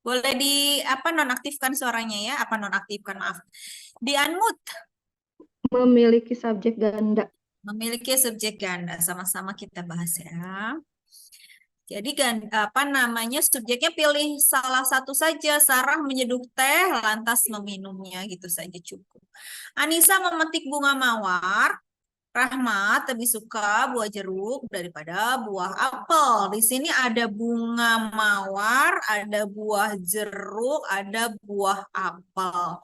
Boleh di apa nonaktifkan suaranya ya? Apa nonaktifkan, maaf. Di unmute. Memiliki subjek ganda. Memiliki subjek ganda. Sama-sama kita bahas ya. Jadi apa namanya subjeknya pilih salah satu saja. Sarah menyeduh teh, lantas meminumnya gitu saja cukup. Anissa memetik bunga mawar. Rahmat lebih suka buah jeruk daripada buah apel. Di sini ada bunga mawar, ada buah jeruk, ada buah apel.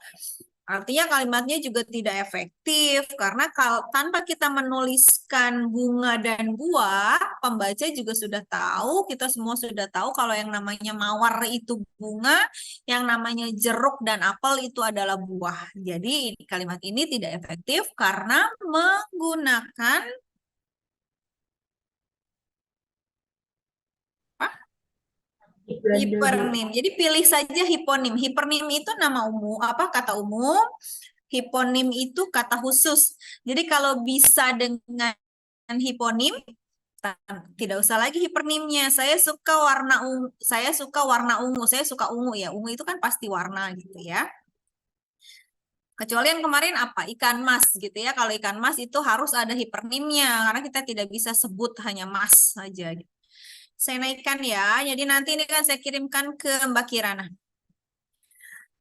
Artinya kalimatnya juga tidak efektif karena kalau tanpa kita menuliskan bunga dan buah, pembaca juga sudah tahu, kita semua sudah tahu kalau yang namanya mawar itu bunga, yang namanya jeruk dan apel itu adalah buah. Jadi kalimat ini tidak efektif karena menggunakan hipernim. Jadi pilih saja hiponim. Hipernim itu nama umum, apa kata umum. Hiponim itu kata khusus. Jadi kalau bisa dengan hiponim, tidak usah lagi hipernimnya. Saya suka warna ungu. Saya suka warna ungu. Saya suka ungu ya. Ungu itu kan pasti warna gitu ya. Kecuali yang kemarin apa? Ikan mas gitu ya. Kalau ikan mas itu harus ada hipernimnya karena kita tidak bisa sebut hanya mas saja. Saya naikkan ya. Jadi nanti ini kan saya kirimkan ke Mbak Kirana.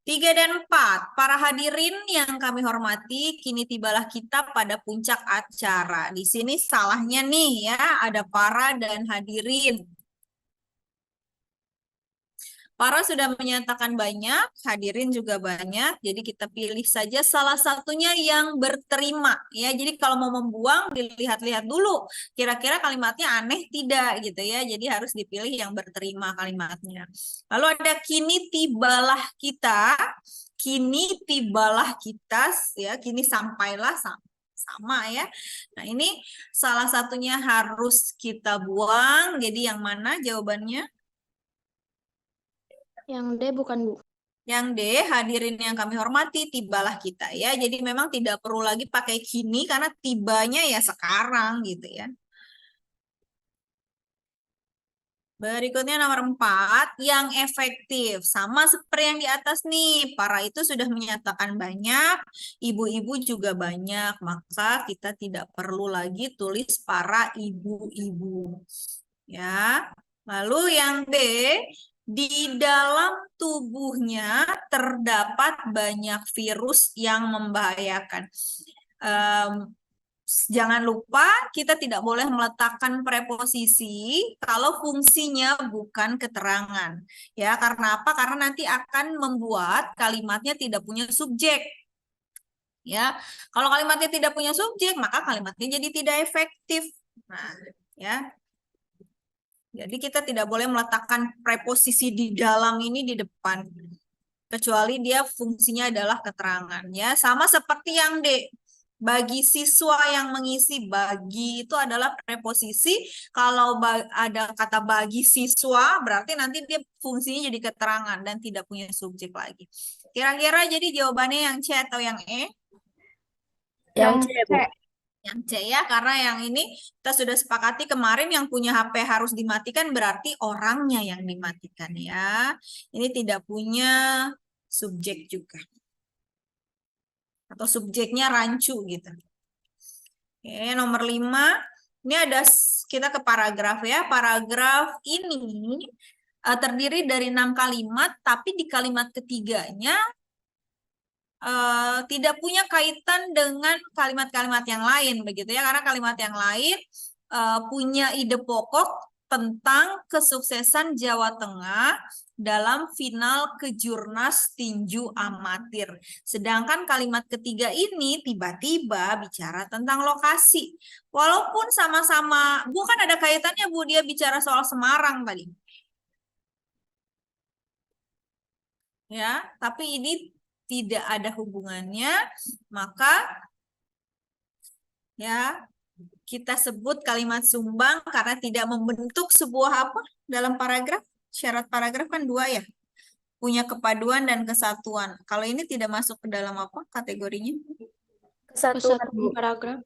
3 dan 4. Para hadirin yang kami hormati, kini tibalah kita pada puncak acara. Di sini salahnya nih ya, ada para dan hadirin. Para sudah menyatakan banyak, hadirin juga banyak. Jadi kita pilih saja salah satunya yang berterima ya. Jadi kalau mau membuang dilihat-lihat dulu kira-kira kalimatnya aneh tidak gitu ya. Jadi harus dipilih yang berterima kalimatnya. Lalu ada kini tibalah kita. Kini tibalah kita ya, kini sampailah sama ya. Nah, ini salah satunya harus kita buang. Jadi yang mana jawabannya? Yang D bukan Bu. Yang D, hadirin yang kami hormati, tibalah kita ya. Jadi memang tidak perlu lagi pakai kini karena tibanya ya sekarang gitu ya. Berikutnya nomor 4, yang efektif. Sama seperti yang di atas nih, para itu sudah menyatakan banyak, ibu-ibu juga banyak, maka kita tidak perlu lagi tulis para ibu-ibu. Ya. Lalu yang B, di dalam tubuhnya terdapat banyak virus yang membahayakan. Jangan lupa kita tidak boleh meletakkan preposisi kalau fungsinya bukan keterangan. Ya, karena apa? Karena nanti akan membuat kalimatnya tidak punya subjek. Ya, kalau kalimatnya tidak punya subjek, maka kalimatnya jadi tidak efektif. Nah, ya. Jadi kita tidak boleh meletakkan preposisi di dalam ini di depan. Kecuali dia fungsinya adalah keterangan. Ya, sama seperti yang D. Bagi siswa yang mengisi, bagi itu adalah preposisi. Kalau ada kata bagi siswa, berarti nanti dia fungsinya jadi keterangan dan tidak punya subjek lagi. Kira-kira jadi jawabannya yang C atau yang E? Yang C, Bu. Yang C ya, karena yang ini kita sudah sepakati kemarin yang punya HP harus dimatikan berarti orangnya yang dimatikan ya. Ini tidak punya subjek juga. Atau subjeknya rancu gitu. Oke, nomor 5. Ini ada kita ke paragraf ya. Paragraf ini terdiri dari 6 kalimat, tapi di kalimat ketiganya tidak punya kaitan dengan kalimat-kalimat yang lain begitu ya, karena kalimat yang lain punya ide pokok tentang kesuksesan Jawa Tengah dalam final kejurnas tinju amatir. Sedangkan kalimat ketiga ini tiba-tiba bicara tentang lokasi. Walaupun sama-sama, bukan ada kaitannya Bu, dia bicara soal Semarang tadi. Ya, tapi ini tidak ada hubungannya, maka ya kita sebut kalimat sumbang karena tidak membentuk sebuah apa dalam paragraf. Syarat paragraf kan 2 ya, punya kepaduan dan kesatuan. Kalau ini tidak masuk ke dalam apa kategorinya? Kesatuan paragraf.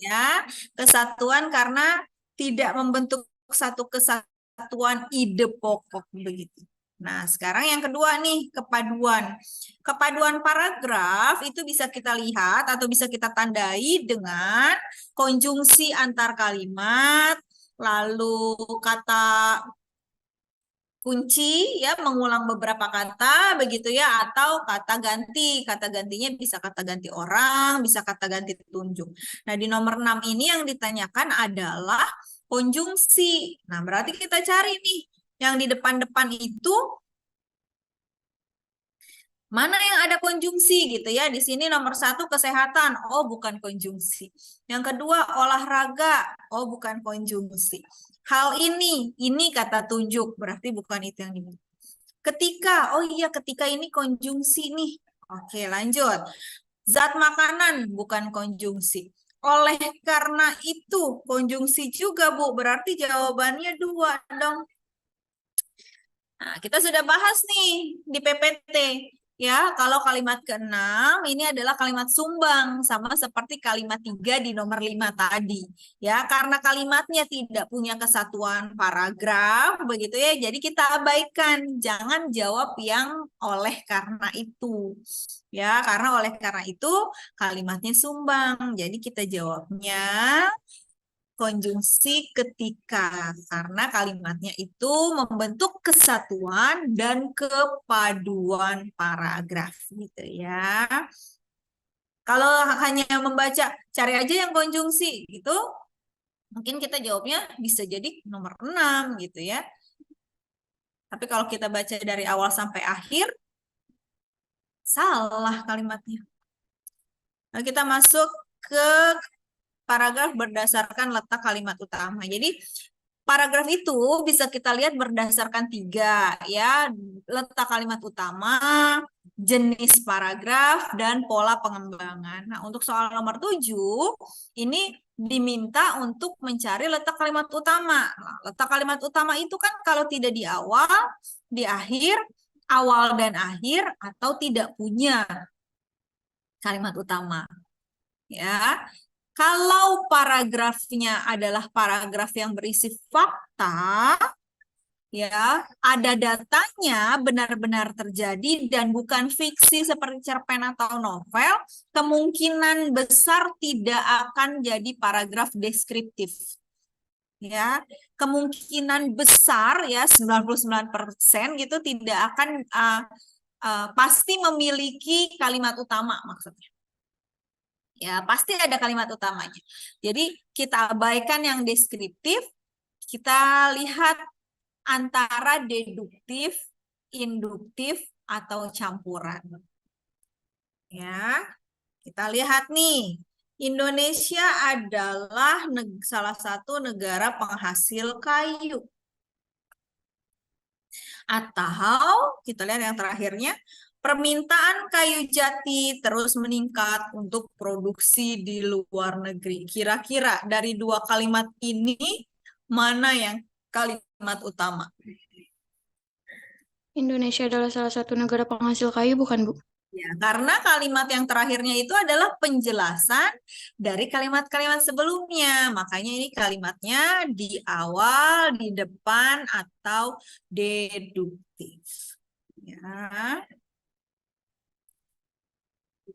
Ya, kesatuan karena tidak membentuk satu kesatuan ide pokok begitu. Nah, sekarang yang kedua nih, kepaduan. Kepaduan paragraf itu bisa kita lihat atau bisa kita tandai dengan konjungsi antar kalimat, lalu kata kunci ya, mengulang beberapa kata begitu ya, atau kata ganti. Kata gantinya bisa kata ganti orang, bisa kata ganti tunjuk. Nah, di nomor 6 ini yang ditanyakan adalah konjungsi. Nah, berarti kita cari nih yang di depan-depan itu mana yang ada konjungsi gitu ya. Di sini nomor 1 kesehatan. Oh, bukan konjungsi. Yang kedua olahraga. Oh, bukan konjungsi. Hal ini kata tunjuk. Berarti bukan itu yang dimaksud. Ketika, oh iya ketika ini konjungsi nih. Oke, lanjut. Zat makanan bukan konjungsi. Oleh karena itu konjungsi juga, Bu. Berarti jawabannya 2 dong. Nah, kita sudah bahas nih di PPT. Ya, kalau kalimat ke-6 ini adalah kalimat sumbang, sama seperti kalimat 3 di nomor 5 tadi. Ya, karena kalimatnya tidak punya kesatuan paragraf, begitu ya, jadi kita abaikan. Jangan jawab yang oleh karena itu. Ya, karena oleh karena itu kalimatnya sumbang. Jadi kita jawabnya konjungsi ketika, karena kalimatnya itu membentuk kesatuan dan kepaduan paragraf gitu ya. Kalau hanya membaca, cari aja yang konjungsi gitu, mungkin kita jawabnya bisa jadi nomor 6 gitu ya. Tapi kalau kita baca dari awal sampai akhir, salah kalimatnya. Nah, kita masuk ke paragraf berdasarkan letak kalimat utama. Jadi paragraf itu bisa kita lihat berdasarkan 3 ya, letak kalimat utama, jenis paragraf, dan pola pengembangan. Nah, untuk soal nomor 7, ini diminta untuk mencari letak kalimat utama. Nah, letak kalimat utama itu kan kalau tidak di awal, di akhir, awal dan akhir, atau tidak punya kalimat utama. Ya, kalau paragrafnya adalah paragraf yang berisi fakta, ya, ada datanya benar-benar terjadi dan bukan fiksi seperti cerpen atau novel, kemungkinan besar tidak akan jadi paragraf deskriptif. Ya, kemungkinan besar ya 99% gitu tidak akan pasti memiliki kalimat utama maksudnya. Ya, pasti ada kalimat utamanya. Jadi, kita abaikan yang deskriptif, kita lihat antara deduktif, induktif, atau campuran. Ya, kita lihat nih. Indonesia adalah salah satu negara penghasil kayu. Atau, kita lihat yang terakhirnya, permintaan kayu jati terus meningkat untuk produksi di luar negeri. Kira-kira dari 2 kalimat ini, mana yang kalimat utama? Indonesia adalah salah satu negara penghasil kayu, bukan, Bu? Ya, karena kalimat yang terakhirnya itu adalah penjelasan dari kalimat-kalimat sebelumnya. Makanya ini kalimatnya di awal, di depan, atau deduktif. Ya.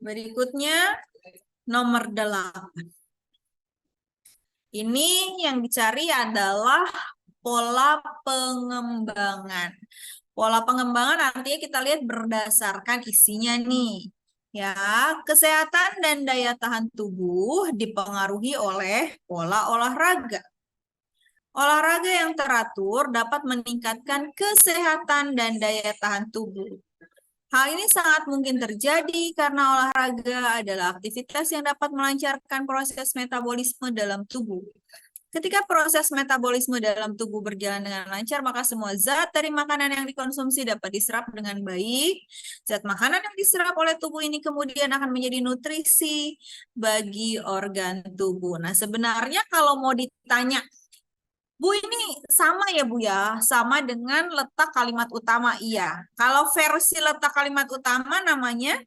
Berikutnya nomor 8. Ini yang dicari adalah pola pengembangan. Pola pengembangan artinya kita lihat berdasarkan isinya nih. Ya, kesehatan dan daya tahan tubuh dipengaruhi oleh pola olahraga. Olahraga yang teratur dapat meningkatkan kesehatan dan daya tahan tubuh. Hal ini sangat mungkin terjadi karena olahraga adalah aktivitas yang dapat melancarkan proses metabolisme dalam tubuh. Ketika proses metabolisme dalam tubuh berjalan dengan lancar, maka semua zat dari makanan yang dikonsumsi dapat diserap dengan baik. Zat makanan yang diserap oleh tubuh ini kemudian akan menjadi nutrisi bagi organ tubuh. Nah, sebenarnya kalau mau ditanya, Bu, ini sama ya, Bu ya? Sama dengan letak kalimat utama, iya. Kalau versi letak kalimat utama namanya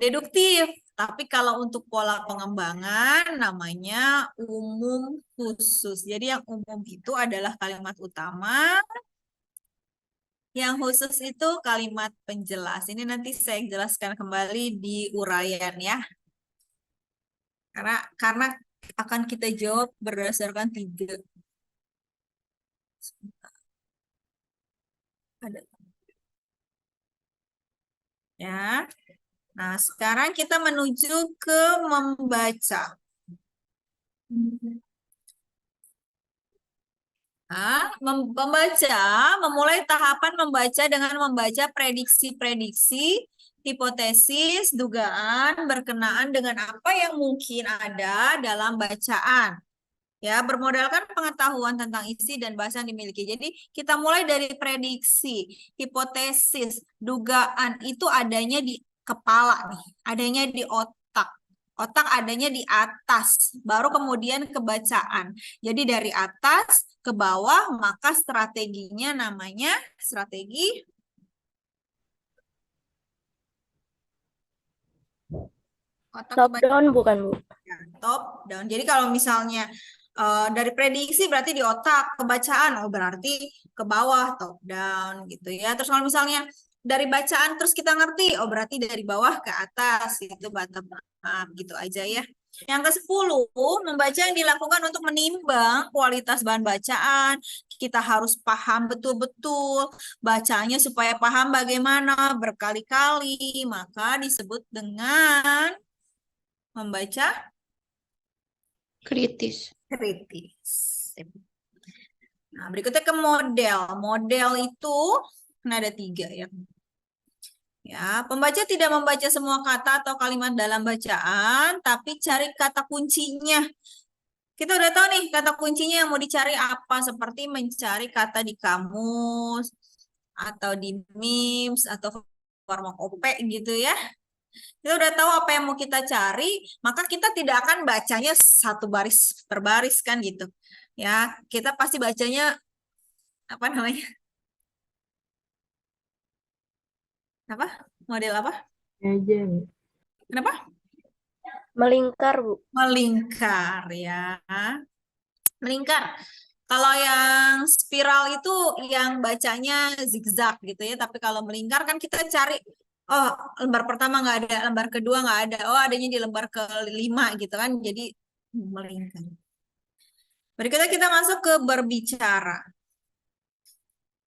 deduktif. Tapi kalau untuk pola pengembangan namanya umum khusus. Jadi yang umum itu adalah kalimat utama. Yang khusus itu kalimat penjelas. Ini nanti saya jelaskan kembali di uraian ya. Karena akan kita jawab berdasarkan tiga. Ada. Ya. Nah, sekarang kita menuju ke membaca. Nah, membaca, memulai tahapan membaca dengan membaca prediksi-prediksi, hipotesis, dugaan berkenaan dengan apa yang mungkin ada dalam bacaan. Ya, bermodalkan pengetahuan tentang isi dan bahasa yang dimiliki. Jadi, kita mulai dari prediksi, hipotesis, dugaan itu adanya di kepala nih, adanya di otak. Otak adanya di atas, baru kemudian kebacaan. Jadi dari atas ke bawah, maka strateginya namanya strategi otak Top kebaca. down bukan, Bu? Ya, top down. Jadi kalau misalnya dari prediksi berarti di otak, kebacaan oh berarti ke bawah top down gitu ya. Terus kalau misalnya dari bacaan terus kita ngerti oh berarti dari bawah ke atas itu bottom up gitu aja ya. Yang ke-10, membaca yang dilakukan untuk menimbang kualitas bahan bacaan. Kita harus paham betul-betul bacanya supaya paham bagaimana berkali-kali, maka disebut dengan membaca Kritis. kritis. Nah, berikutnya ke model. Model itu ada 3 ya. Ya, pembaca tidak membaca semua kata atau kalimat dalam bacaan, tapi cari kata kuncinya. Kita udah tahu nih kata kuncinya yang mau dicari apa, seperti mencari kata di kamus, atau di memes, atau farmakope gitu ya. Kita udah tahu apa yang mau kita cari, maka kita tidak akan bacanya satu baris per baris kan gitu. Ya, kita pasti bacanya apa namanya? Apa? Model apa? Aja, Bu. Kenapa? Melingkar, Bu. Melingkar ya. Melingkar. Kalau yang spiral itu yang bacanya zigzag gitu ya, tapi kalau melingkar kan kita cari oh lembar pertama nggak ada, lembar kedua nggak ada, oh adanya di lembar ke-5 gitu kan, jadi melingkar. Berikutnya kita masuk ke berbicara.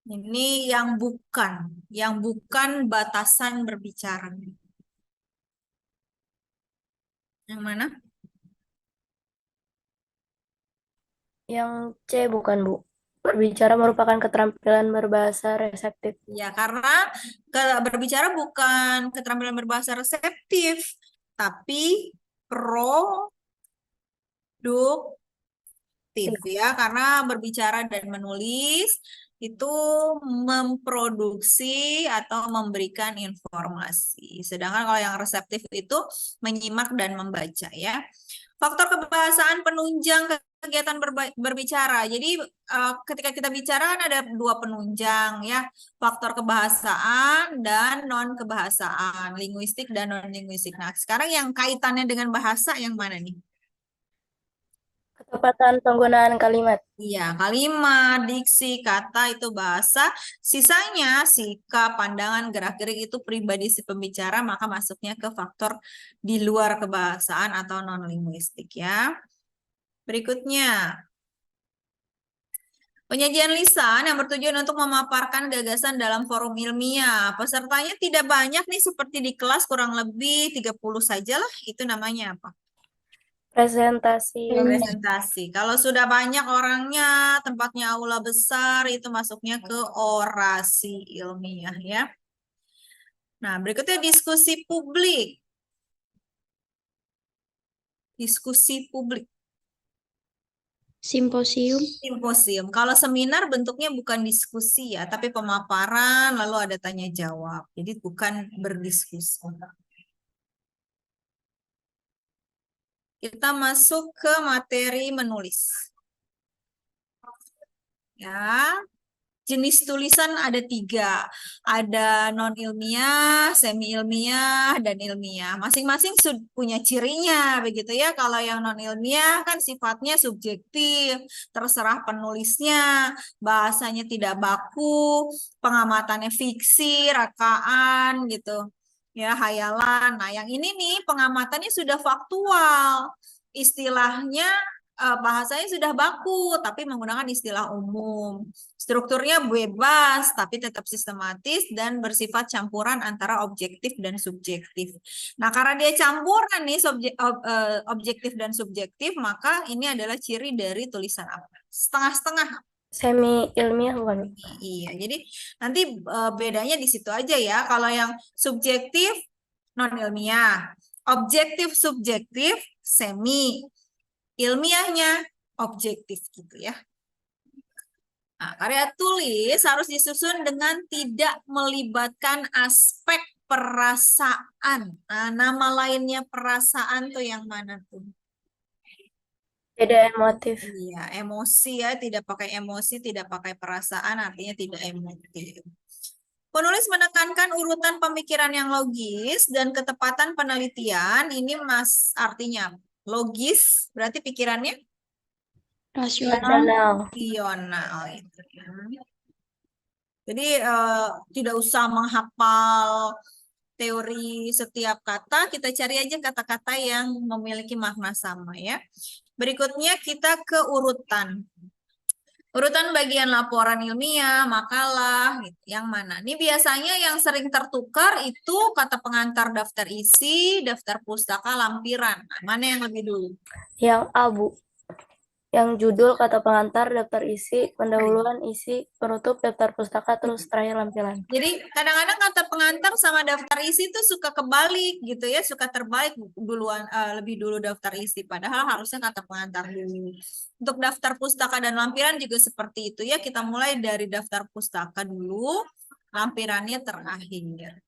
Ini yang bukan batasan berbicara. Yang mana? Yang C bukan, Bu. Berbicara merupakan keterampilan berbahasa reseptif. Ya, karena berbicara bukan keterampilan berbahasa reseptif, tapi produktif ya, karena berbicara dan menulis itu memproduksi atau memberikan informasi. Sedangkan kalau yang reseptif itu menyimak dan membaca ya. Faktor kebahasaan penunjang kegiatan berbicara. Jadi ketika kita bicara kan ada 2 penunjang ya, faktor kebahasaan dan non kebahasaan, linguistik dan non linguistik. Nah, sekarang yang kaitannya dengan bahasa yang mana nih? Ketepatan penggunaan kalimat. Iya, kalimat, diksi, kata itu bahasa. Sisanya sikap, pandangan, gerak-gerik itu pribadi si pembicara, maka masuknya ke faktor di luar kebahasaan atau non-linguistik ya. Berikutnya, penyajian lisan yang bertujuan untuk memaparkan gagasan dalam forum ilmiah. Pesertanya tidak banyak nih seperti di kelas, kurang lebih 30 saja lah. Itu namanya apa? Presentasi ilmiah. Presentasi. Kalau sudah banyak orangnya, tempatnya aula besar, itu masuknya ke orasi ilmiah ya. Nah, berikutnya diskusi publik. Diskusi publik. Simposium. Simposium. Kalau seminar bentuknya bukan diskusi ya, tapi pemaparan, lalu ada tanya jawab. Jadi bukan berdiskusi. Kita masuk ke materi menulis. Ya, jenis tulisan ada 3. Ada non-ilmiah, semi-ilmiah, dan ilmiah. Masing-masing punya cirinya, begitu ya. Kalau yang non-ilmiah kan sifatnya subjektif, terserah penulisnya, bahasanya tidak baku, pengamatannya fiksi, rakaan, gitu. Ya, hayalan. Nah, yang ini nih pengamatannya sudah faktual. Istilahnya bahasanya sudah baku, tapi menggunakan istilah umum. Strukturnya bebas, tapi tetap sistematis dan bersifat campuran antara objektif dan subjektif. Nah, karena dia campuran nih objektif dan subjektif, maka ini adalah ciri dari tulisan apa? Setengah-setengah. Semi ilmiah bukan, Bu? Iya, jadi nanti bedanya di situ aja ya. Kalau yang subjektif non ilmiah, objektif subjektif semi, ilmiahnya objektif gitu ya. Nah, karya tulis harus disusun dengan tidak melibatkan aspek perasaan. Nah, nama lainnya perasaan tuh yang mana tuh? Beda emotif. Iya, emosi ya, tidak pakai emosi, tidak pakai perasaan, artinya tidak emotif. Penulis menekankan urutan pemikiran yang logis dan ketepatan penelitian. Ini artinya logis, berarti pikirannya Rasional. rasional. Itu ya. Jadi tidak usah menghafal teori setiap kata, kita cari aja kata-kata yang memiliki makna sama ya. Berikutnya kita ke urutan. Urutan bagian laporan ilmiah, makalah, gitu. Yang mana? Ini biasanya yang sering tertukar itu kata pengantar daftar isi, daftar pustaka, lampiran. Nah, mana yang lebih dulu? Yang A, Bu. Yang judul, kata pengantar, daftar isi, pendahuluan, isi, penutup, daftar pustaka, terus terakhir lampiran. Jadi kadang-kadang kata pengantar sama daftar isi itu suka kebalik gitu ya, suka terbalik duluan lebih dulu daftar isi, padahal harusnya kata pengantar dulu. Untuk daftar pustaka dan lampiran juga seperti itu ya, kita mulai dari daftar pustaka dulu, lampirannya terakhir.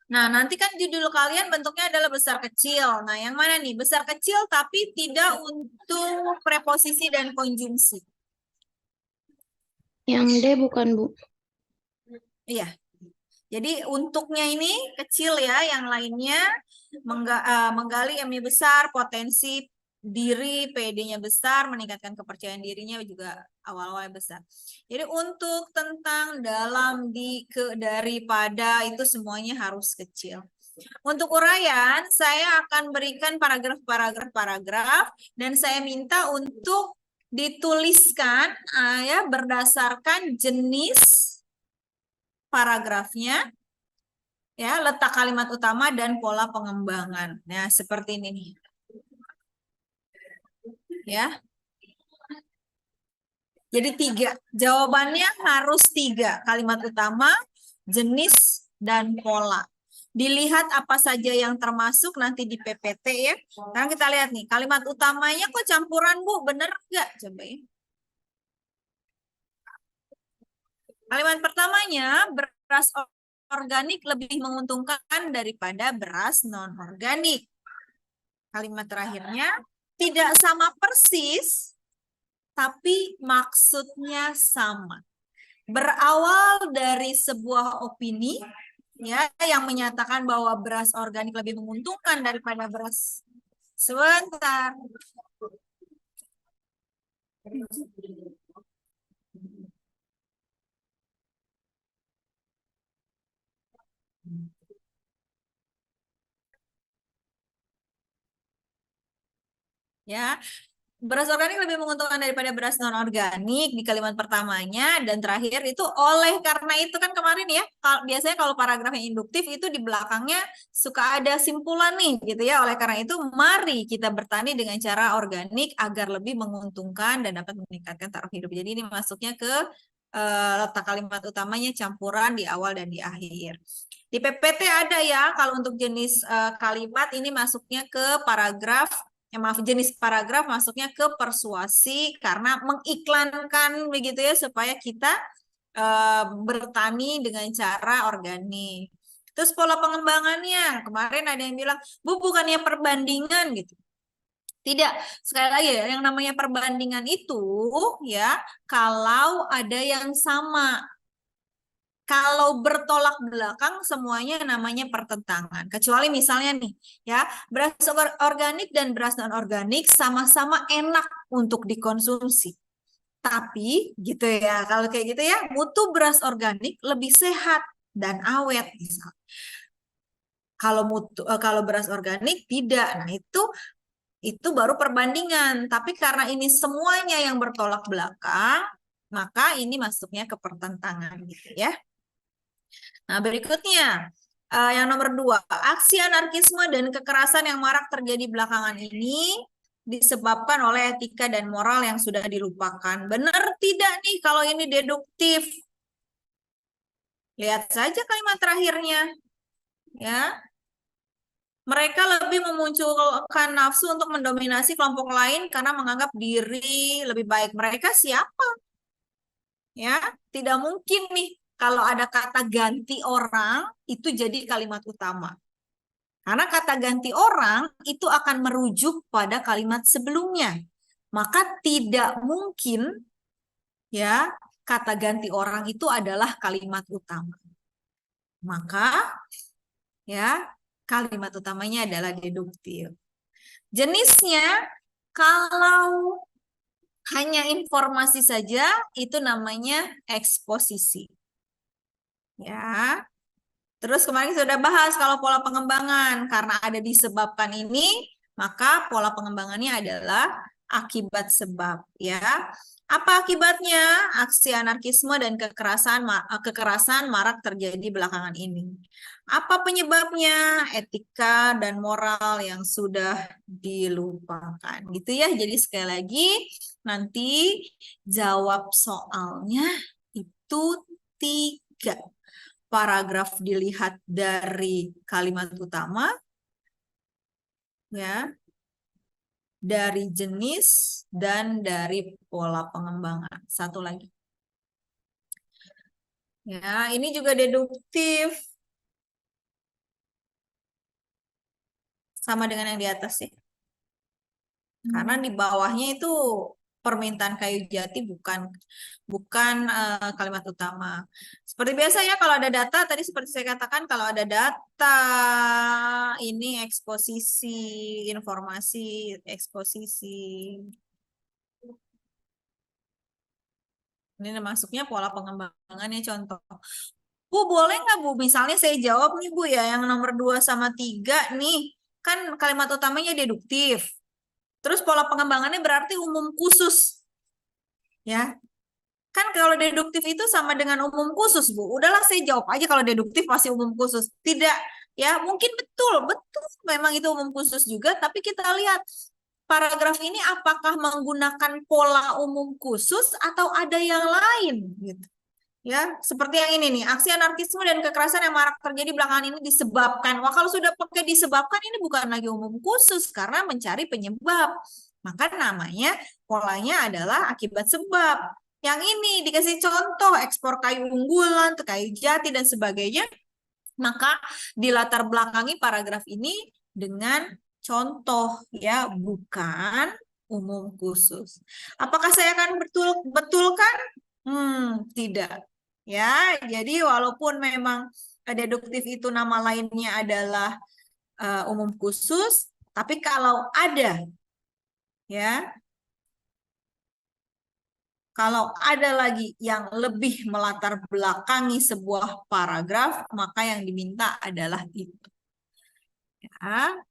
Nah, nanti kan judul kalian bentuknya adalah besar kecil. Nah, yang mana nih? Besar kecil tapi tidak untuk preposisi dan konjungsi. Yang D bukan, Bu? Iya. Jadi untuknya ini kecil ya, yang lainnya menggali MI besar, potensi diri, PD-nya besar, meningkatkan kepercayaan dirinya juga awal-awalnya besar. Jadi untuk, tentang, dalam, daripada itu semuanya harus kecil. Untuk uraian, saya akan berikan paragraf dan saya minta untuk dituliskan ya berdasarkan jenis paragrafnya, ya, letak kalimat utama dan pola pengembangan. Nah, seperti ini nih. Ya. Jadi 3. Jawabannya harus 3. Kalimat utama, jenis, dan pola. Dilihat apa saja yang termasuk nanti di PPT ya. Sekarang kita lihat nih, kalimat utamanya kok campuran, Bu? Bener nggak? Coba ya. Kalimat pertamanya, beras organik lebih menguntungkan daripada beras non-organik. Kalimat terakhirnya, tidak sama persis, tapi maksudnya sama. Berawal dari sebuah opini ya yang menyatakan bahwa beras organik lebih menguntungkan daripada beras. Sebentar. Ya, beras organik lebih menguntungkan daripada beras non-organik di kalimat pertamanya, dan terakhir itu oleh karena itu kan kemarin ya, biasanya kalau paragraf yang induktif itu di belakangnya suka ada simpulan nih gitu ya, oleh karena itu mari kita bertani dengan cara organik agar lebih menguntungkan dan dapat meningkatkan taraf hidup. Jadi ini masuknya ke letak kalimat utamanya campuran di awal dan di akhir. Di PPT ada ya, kalau untuk jenis kalimat ini masuknya ke paragraf, jenis paragraf masuknya ke persuasi karena mengiklankan begitu ya, supaya kita bertani dengan cara organik. Terus pola pengembangannya, kemarin ada yang bilang, Bu bukannya perbandingan gitu. Tidak, sekali lagi ya, yang namanya perbandingan itu ya, kalau ada yang sama. Kalau bertolak belakang semuanya namanya pertentangan. Kecuali misalnya nih, ya, beras organik dan beras non-organik sama-sama enak untuk dikonsumsi. Tapi gitu ya, kalau kayak gitu ya, mutu beras organik lebih sehat dan awet misal. Kalau beras organik tidak. Nah, itu baru perbandingan. Tapi karena ini semuanya yang bertolak belakang, maka ini masuknya ke pertentangan gitu ya. Nah, berikutnya yang nomor 2, aksi anarkisme dan kekerasan yang marak terjadi belakangan ini disebabkan oleh etika dan moral yang sudah dilupakan. Benar tidak nih kalau ini deduktif? Lihat saja kalimat terakhirnya. Ya, mereka lebih memunculkan nafsu untuk mendominasi kelompok lain karena menganggap diri lebih baik. Mereka siapa? Ya, tidak mungkin nih kalau ada kata ganti orang itu jadi kalimat utama. Karena kata ganti orang itu akan merujuk pada kalimat sebelumnya. Maka tidak mungkin ya kata ganti orang itu adalah kalimat utama. Maka ya kalimat utamanya adalah deduktif. Jenisnya kalau hanya informasi saja itu namanya eksposisi. Ya. Terus kemarin sudah bahas kalau pola pengembangan karena ada disebabkan ini, maka pola pengembangannya adalah akibat sebab ya. Apa akibatnya? Aksi anarkisme dan kekerasan marak terjadi belakangan ini. Apa penyebabnya? Etika dan moral yang sudah dilupakan. Gitu ya. Jadi sekali lagi nanti jawab soalnya itu 3. Paragraf dilihat dari kalimat utama, ya, dari jenis, dan dari pola pengembangan. Satu lagi. Ya, ini juga deduktif. Sama dengan yang di atas ya. Karena di bawahnya itu permintaan kayu jati bukan kalimat utama. Seperti biasa ya kalau ada data, tadi seperti saya katakan kalau ada data ini eksposisi, informasi, eksposisi. Ini masuknya pola pengembangannya contoh. Bu, boleh nggak Bu? Misalnya saya jawab nih Bu ya, yang nomor 2 sama 3 nih, kan kalimat utamanya deduktif. Terus pola pengembangannya berarti umum khusus. Ya, kan kalau deduktif itu sama dengan umum khusus, Bu. Udahlah saya jawab aja kalau deduktif pasti umum khusus. Tidak, ya mungkin betul memang itu umum khusus juga, tapi kita lihat paragraf ini apakah menggunakan pola umum khusus atau ada yang lain gitu. Ya, seperti yang ini nih, aksi anarkisme dan kekerasan yang marak terjadi belakangan ini disebabkan. Wah, kalau sudah pakai disebabkan ini bukan lagi umum khusus karena mencari penyebab. Maka namanya polanya adalah akibat sebab. Yang ini dikasih contoh ekspor kayu unggulan, kayu jati dan sebagainya. Maka dilatar belakangi paragraf ini dengan contoh ya, bukan umum khusus. Apakah saya akan betulkan? Tidak. Ya, jadi walaupun memang deduktif itu nama lainnya adalah umum khusus, tapi kalau ada ya, kalau ada lagi yang lebih melatar belakangi sebuah paragraf, maka yang diminta adalah itu. Ya.